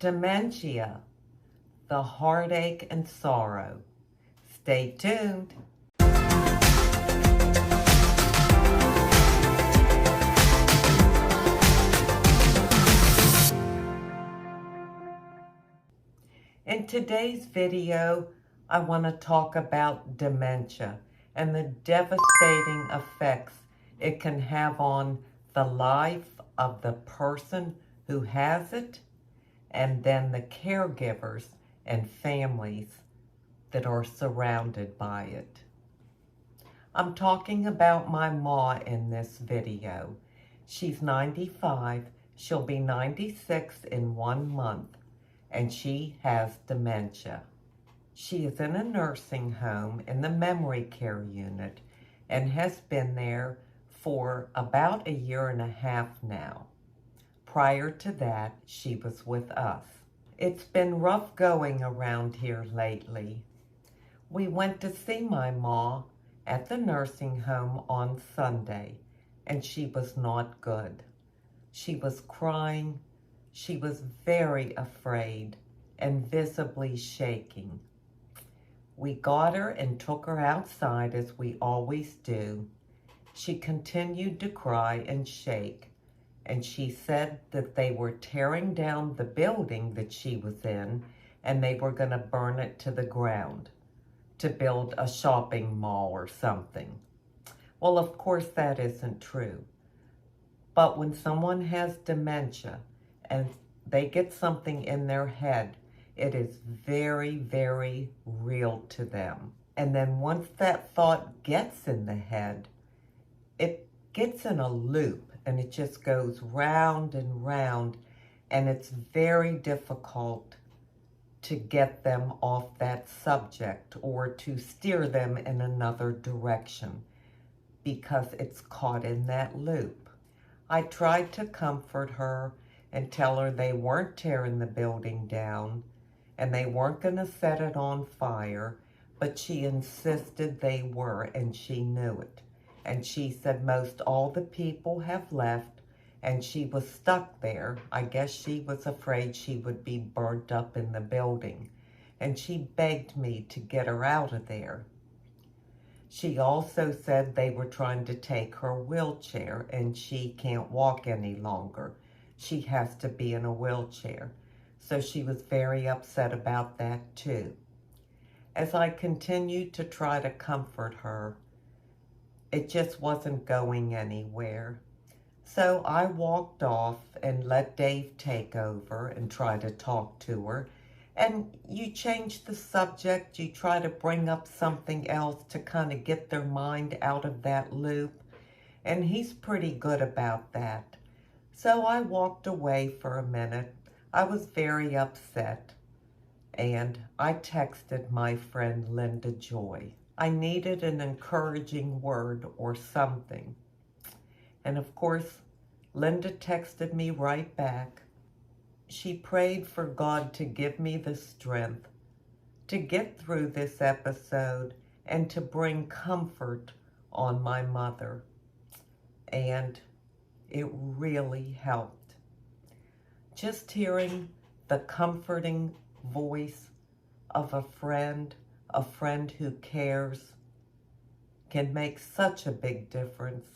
Dementia, the heartache and sorrow. Stay tuned. In today's video, I want to talk about dementia and the devastating effects it can have on the life of the person who has it, and then the caregivers and families that are surrounded by it. I'm talking about my ma in this video. She's 95, she'll be 96 in 1 month, and she has dementia. She is in a nursing home in the memory care unit and has been there for about 1.5 years now. Prior to that, she was with us. It's been rough going around here lately. We went to see my ma at the nursing home on Sunday, and she was not good. She was crying. She was very afraid and visibly shaking. We got her and took her outside as we always do. She continued to cry and shake, and she said that they were tearing down the building that she was in and they were going to burn it to the ground to build a shopping mall or something. Well, of course that isn't true. But when someone has dementia and they get something in their head, it is very, very real to them. And then once that thought gets in the head, it gets in a loop and it just goes round and round, and it's very difficult to get them off that subject or to steer them in another direction because it's caught in that loop. I tried to comfort her and tell her they weren't tearing the building down and they weren't going to set it on fire, but she insisted they were, and she knew it. And she said most all the people have left, and she was stuck there. I guess she was afraid she would be burnt up in the building, and she begged me to get her out of there. She also said they were trying to take her wheelchair, and she can't walk any longer. She has to be in a wheelchair. So she was very upset about that too. As I continued to try to comfort her, it just wasn't going anywhere. So I walked off and let Dave take over and try to talk to her. And you change the subject, you try to bring up something else to kind of get their mind out of that loop. And he's pretty good about that. So I walked away for a minute. I was very upset. And I texted my friend Linda Joy. I needed an encouraging word or something. And of course, Linda texted me right back. She prayed for God to give me the strength to get through this episode and to bring comfort on my mother. And it really helped. Just hearing the comforting voice of a friend who cares, can make such a big difference.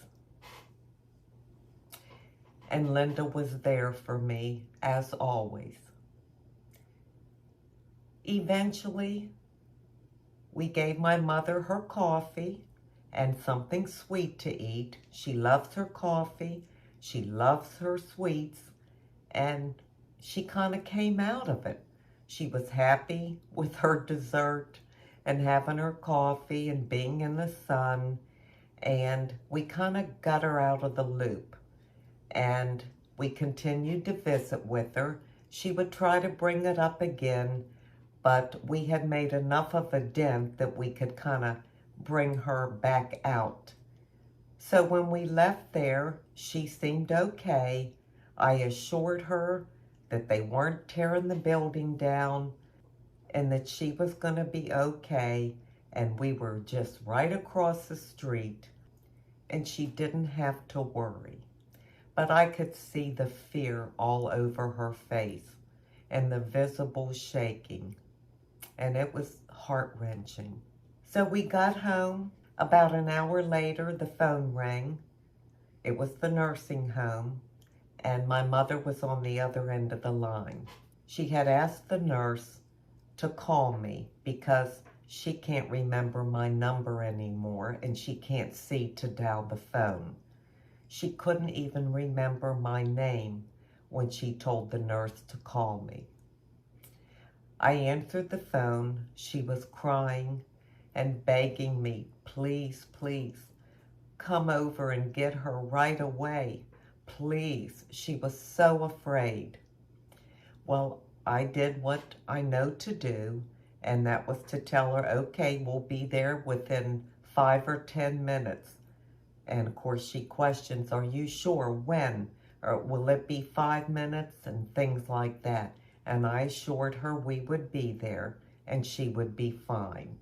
And Linda was there for me, as always. Eventually, we gave my mother her coffee and something sweet to eat. She loves her coffee, she loves her sweets, and she kind of came out of it. She was happy with her dessert and having her coffee and being in the sun, and we kind of got her out of the loop. And we continued to visit with her. She would try to bring it up again, but we had made enough of a dent that we could kind of bring her back out. So when we left there, she seemed okay. I assured her that they weren't tearing the building down and that she was going to be okay, and we were just right across the street and she didn't have to worry. But I could see the fear all over her face, and the visible shaking. And it was heart-wrenching. So we got home. About an hour later, the phone rang. It was the nursing home, and my mother was on the other end of the line. She had asked the nurse to call me because she can't remember my number anymore and she can't see to dial the phone. She couldn't even remember my name when she told the nurse to call me. I answered the phone. She was crying and begging me, please, please, come over and get her right away. Please. She was so afraid. Well, I did what I know to do, and that was to tell her, okay, we'll be there within 5 or 10 minutes. And of course she questions, are you sure when? Or will it be 5 minutes? And things like that. And I assured her we would be there and she would be fine.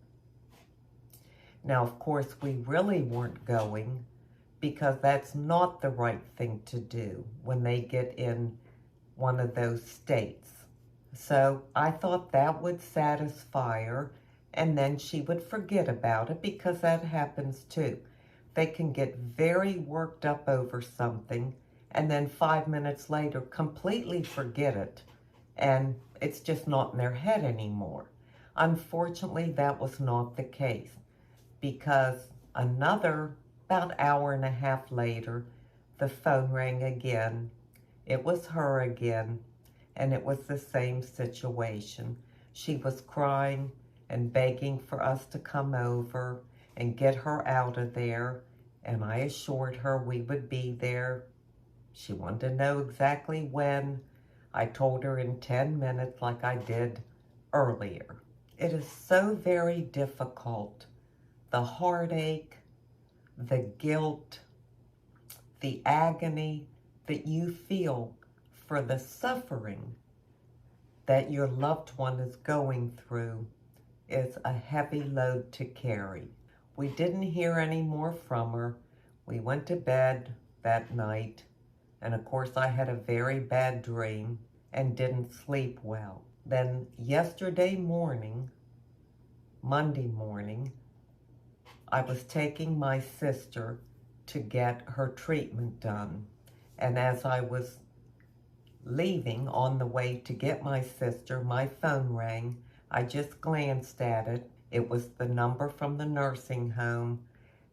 Now, of course, we really weren't going because that's not the right thing to do when they get in one of those states. So I thought that would satisfy her and then she would forget about it, because that happens too. They can get very worked up over something and then 5 minutes later completely forget it, and it's just not in their head anymore. Unfortunately, that was not the case, because about hour and a half later, the phone rang again. It was her again, and it was the same situation. She was crying and begging for us to come over and get her out of there, and I assured her we would be there. She wanted to know exactly when. I told her in 10 minutes like I did earlier. It is so very difficult. The heartache, the guilt, the agony that you feel for the suffering that your loved one is going through is a heavy load to carry. We didn't hear any more from her. We went to bed that night, and of course I had a very bad dream and didn't sleep well. Then yesterday morning, Monday morning, I was taking my sister to get her treatment done. And as I was leaving on the way to get my sister, my phone rang. I just glanced at it. It was the number from the nursing home.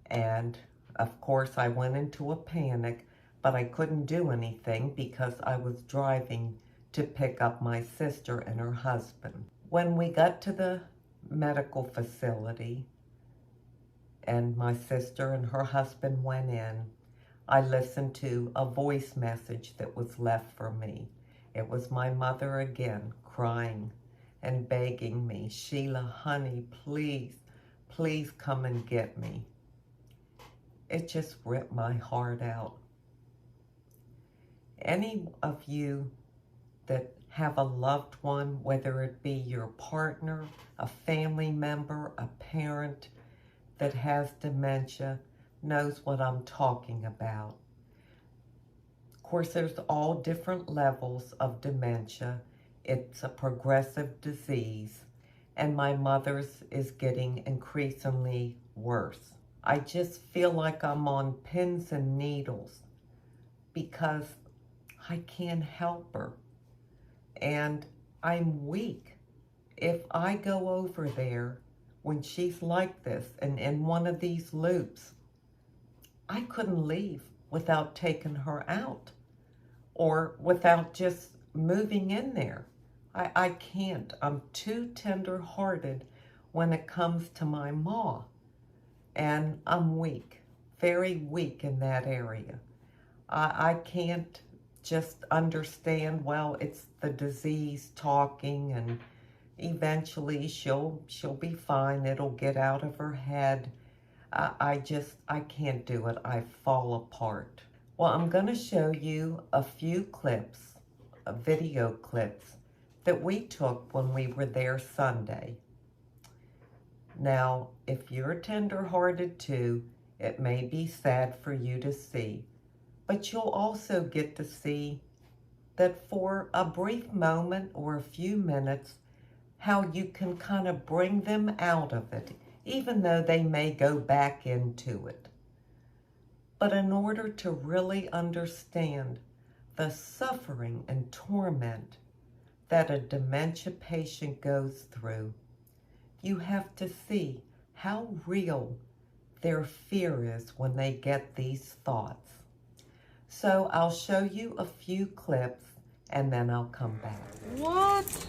And of course I went into a panic, but I couldn't do anything because I was driving to pick up my sister and her husband. When we got to the medical facility and my sister and her husband went in, I listened to a voice message that was left for me. It was my mother again, crying and begging me, Sheila, honey, please, please come and get me. It just ripped my heart out. Any of you that have a loved one, whether it be your partner, a family member, a parent that has dementia, knows what I'm talking about. Of course, there's all different levels of dementia. It's a progressive disease, and my mother's is getting increasingly worse. I just feel like I'm on pins and needles because I can't help her, and I'm weak. If I go over there when she's like this and in one of these loops, I couldn't leave without taking her out or without just moving in there. I can't. I'm too tender-hearted when it comes to my ma. And I'm weak, very weak in that area. I can't just understand, well, it's the disease talking and eventually she'll be fine. It'll get out of her head. I can't do it. I fall apart. Well, I'm going to show you a few clips, video clips, that we took when we were there Sunday. Now, if you're tender-hearted too, it may be sad for you to see, but you'll also get to see that for a brief moment or a few minutes, how you can kind of bring them out of it, even though they may go back into it. But in order to really understand the suffering and torment that a dementia patient goes through, you have to see how real their fear is when they get these thoughts. So I'll show you a few clips and then I'll come back. What?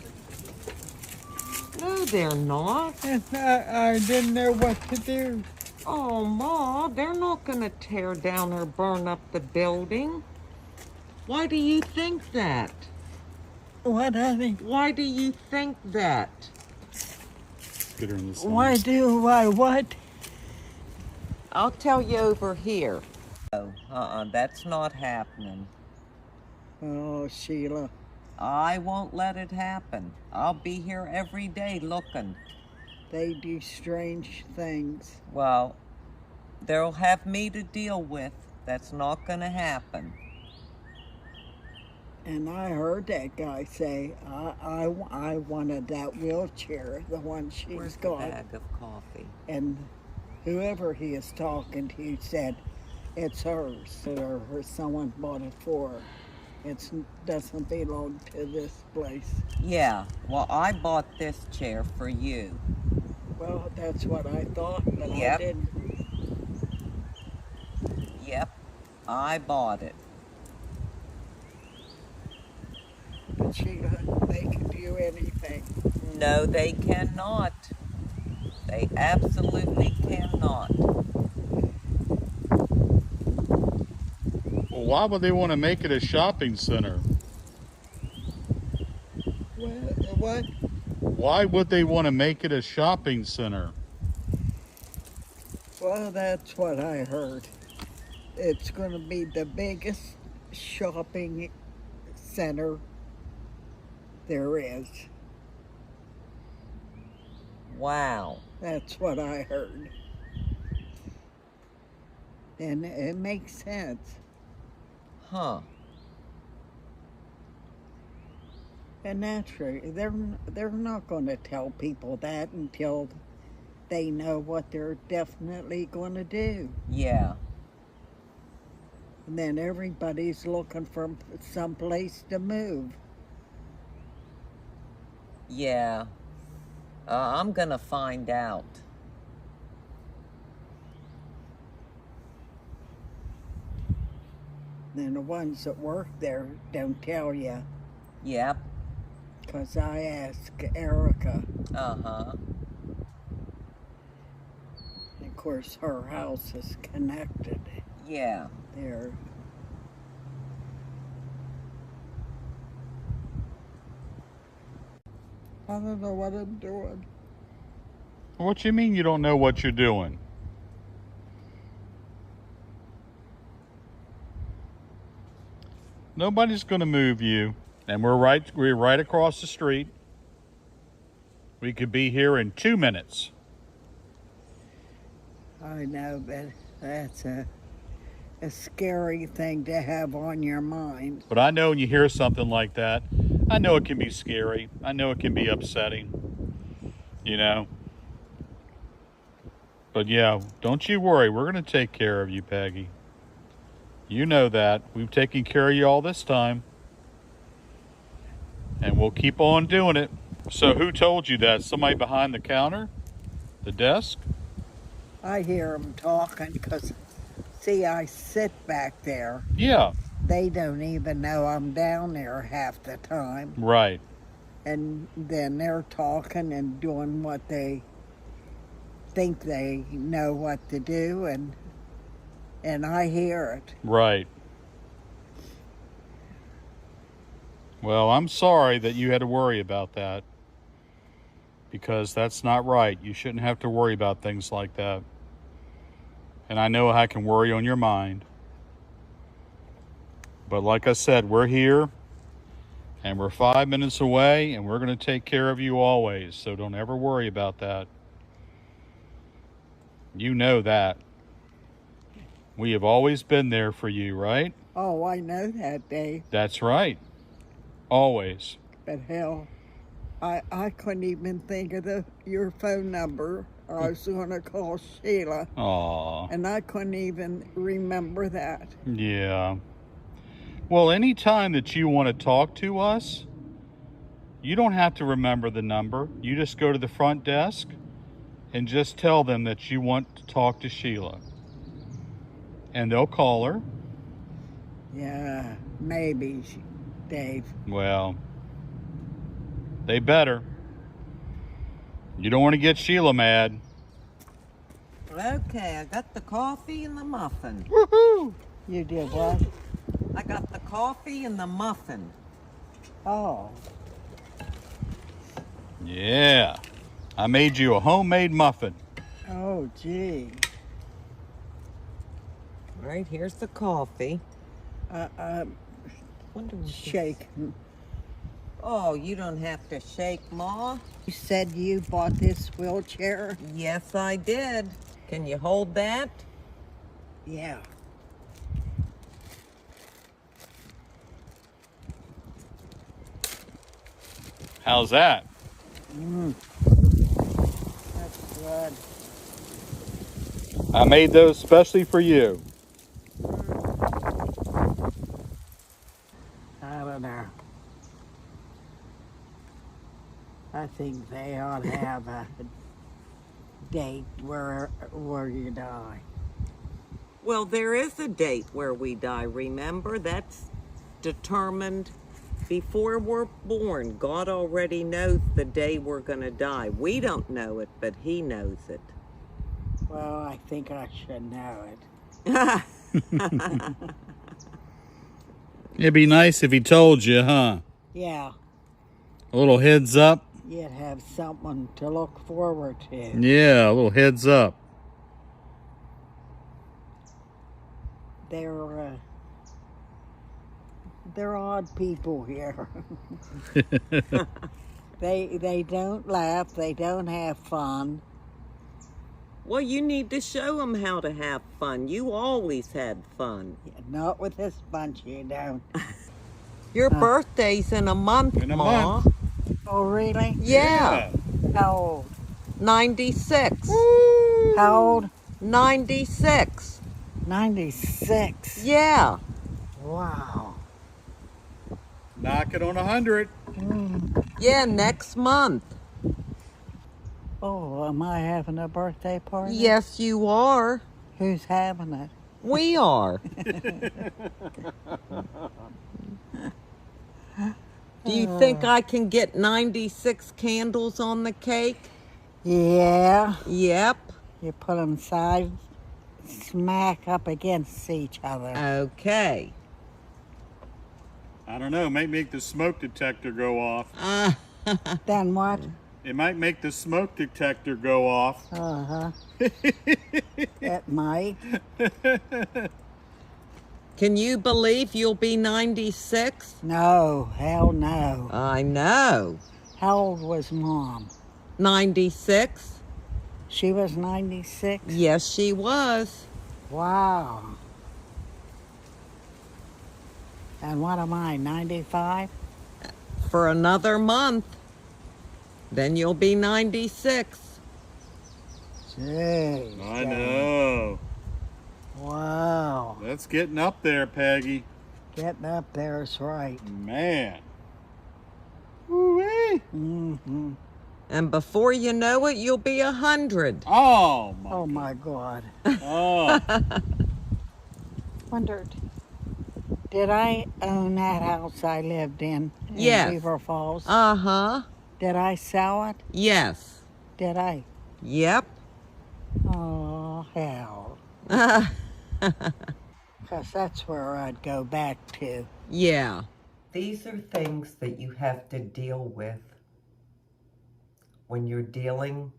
No, they're not. I didn't know what to do. Oh, Ma, they're not going to tear down or burn up the building. Why do you think that? What, honey? Why do you think that? Get her in the sun. Why do I what? I'll tell you over here. Oh, that's not happening. Oh, Sheila. I won't let it happen. I'll be here every day looking. They do strange things. Well, they'll have me to deal with. That's not going to happen. And I heard that guy say, I wanted that wheelchair, the one she's Where's got. the bag of coffee? And whoever he is talking to said it's hers, or someone bought it for her. It doesn't belong to this place. Yeah, well, I bought this chair for you. Well, that's what I thought, but Yep. I didn't. Yep, I bought it. But Sheila, they can do anything. No, they cannot. They absolutely cannot. Well, why would they want to make it a shopping center? What? Why would they want to make it a shopping center? Well, that's what I heard. It's going to be the biggest shopping center there is. Wow. That's what I heard. And it makes sense. Huh. And naturally, they're not going to tell people that until they know what they're definitely going to do. Yeah. And then everybody's looking for some place to move. Yeah. I'm gonna find out. Then the ones that work there don't tell you. Yep. Because I asked Erica. Uh-huh. Of course, her house is connected Yeah. there. I don't know what I'm doing. What you mean you don't know what you're doing? Nobody's going to move you, and we're right across the street. We could be here in 2 minutes. I know, but that's a scary thing to have on your mind. But I know when you hear something like that, I know it can be scary. I know it can be upsetting, you know. But yeah, don't you worry. We're going to take care of you, Peggy. You know that. We've taken care of you all this time. And we'll keep on doing it. So who told you that? Somebody behind the counter? The desk? I hear them talking because, see, I sit back there. Yeah. They don't even know I'm down there half the time. Right. And then they're talking and doing what they think they know what to do, and I hear it. Right. Well, I'm sorry that you had to worry about that, because that's not right. You shouldn't have to worry about things like that. And I know I can worry on your mind. But like I said, we're here, and we're 5 minutes away, and we're going to take care of you always. So don't ever worry about that. You know that. We have always been there for you, right? Oh, I know that, Dave. That's right. Always. But hell, I couldn't even think of your phone number. I was going to call Sheila, Aw. and I couldn't even remember that. Yeah. Well, anytime that you want to talk to us, you don't have to remember the number. You just go to the front desk and just tell them that you want to talk to Sheila. And they'll call her. Yeah, maybe, Dave. Well, they better. You don't want to get Sheila mad. Okay, I got the coffee and the muffin. Woohoo! You did what? I got the coffee and the muffin. Oh, Yeah. I made you a homemade muffin. oh, gee. All right, here's the coffee. Wonder what this- Shake. Oh, you don't have to shake, Ma. You said you bought this wheelchair? Yes, I did. Can you hold that? Yeah. How's that? That's good. I made those especially for you. I don't know. I think they ought to have a date where you die. Well, there is a date where we die, remember? That's determined before we're born. God already knows the day we're going to die. We don't know it, but He knows it. Well, I think I should know it. It'd be nice if he told you, huh? Yeah, A little heads up. you'd have something to look forward to. Yeah, a little heads up. They're odd people here. They don't laugh. They don't have fun. Well, you need to show them how to have fun. You always had fun. Not with this bunch, you don't. Your birthday's in a month, In a Ma. month. Oh, really? Yeah. How old? 96. How old? 96. 96. Yeah. Wow. Knock it on 100. Yeah, next month. Oh, am I having a birthday party? Yes, you are. Who's having it? We are. Do you think I can get 96 candles on the cake? Yeah. Yep. You put them smack up against each other. Okay. I don't know. It might make the smoke detector go off. Then what? It might make the smoke detector go off. Uh-huh. It might. Can you believe you'll be 96? No, hell no. I know. How old was Mom? 96? She was 96? Yes, she was. Wow. And what am I, 95? For another month. Then you'll be 96. Jeez. I know. Wow. That's getting up there, Peggy. Getting up there is right. Man. Woo-wee. Mm-hmm. And before you know it, you'll be 100. Oh, my. Oh, my God. Oh. Wondered, did I own that house I lived in Yes. Beaver Falls? Uh-huh. Did I sell it? Yes. Did I? Yep. Oh, hell. Because that's where I'd go back to. Yeah. These are things that you have to deal with when you're dealing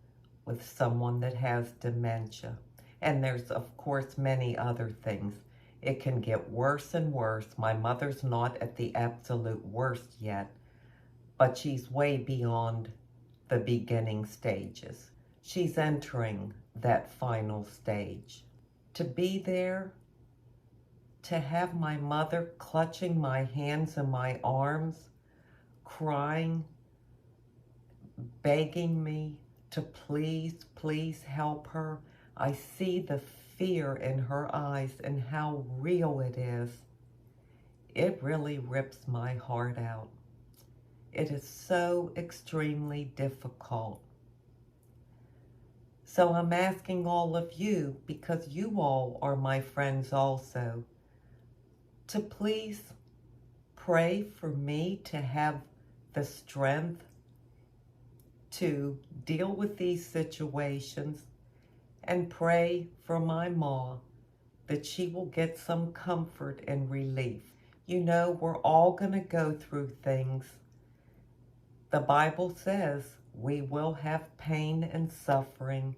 with someone that has dementia. And there's, of course, many other things. It can get worse and worse. My mother's not at the absolute worst yet, but she's way beyond the beginning stages. She's entering that final stage. To be there, to have my mother clutching my hands and my arms, crying, begging me to please help her. I see the fear in her eyes and how real it is. It really rips my heart out. It is so extremely difficult. So I'm asking all of you, because you all are my friends also, to please pray for me to have the strength to deal with these situations, and pray for my ma that she will get some comfort and relief. You know, we're all going to go through things. The Bible says we will have pain and suffering.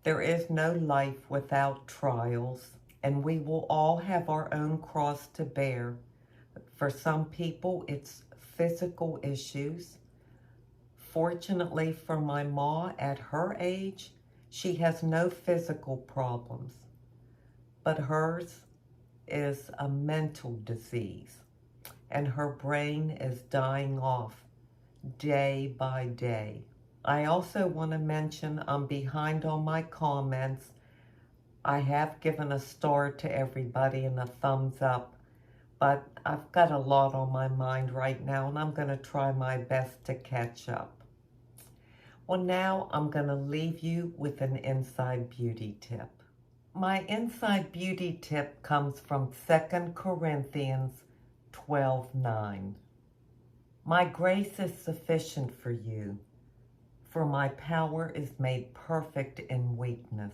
There is no life without trials, and we will all have our own cross to bear. For some people, it's physical issues. Fortunately for my ma, at her age, she has no physical problems, but hers is a mental disease, and her brain is dying off day by day. I also want to mention I'm behind on my comments. I have given a star to everybody and a thumbs up, but I've got a lot on my mind right now, and I'm going to try my best to catch up. Well, now I'm going to leave you with an inside beauty tip. My inside beauty tip comes from 2 Corinthians 12:9. My grace is sufficient for you, for my power is made perfect in weakness.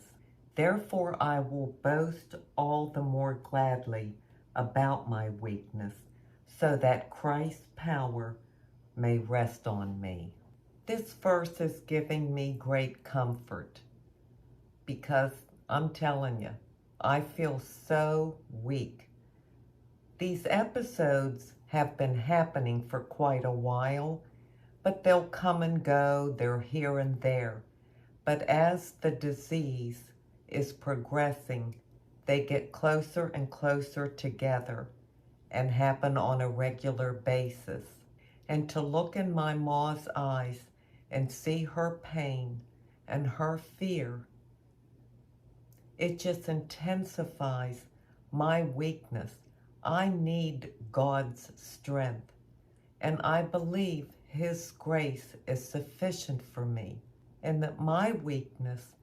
Therefore I will boast all the more gladly about my weakness, so that Christ's power may rest on me. This verse is giving me great comfort, because I'm telling you, I feel so weak. These episodes have been happening for quite a while, but they'll come and go. They're here and there. But as the disease is progressing, they get closer and closer together and happen on a regular basis. And to look in my ma's eyes and see her pain and her fear, it just intensifies my weakness. I need God's strength, and I believe His grace is sufficient for me, and that my weakness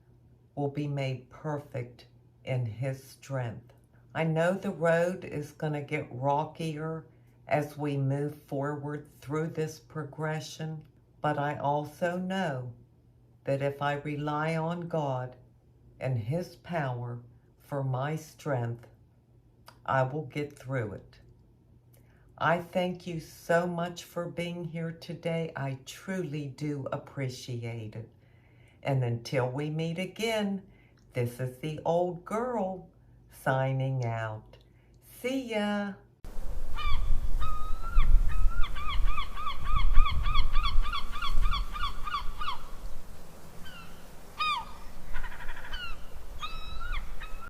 will be made perfect in His strength. I know the road is going to get rockier as we move forward through this progression, but I also know that if I rely on God and His power for my strength, I will get through it. I thank you so much for being here today. I truly do appreciate it. And until we meet again, this is the old girl signing out. See ya.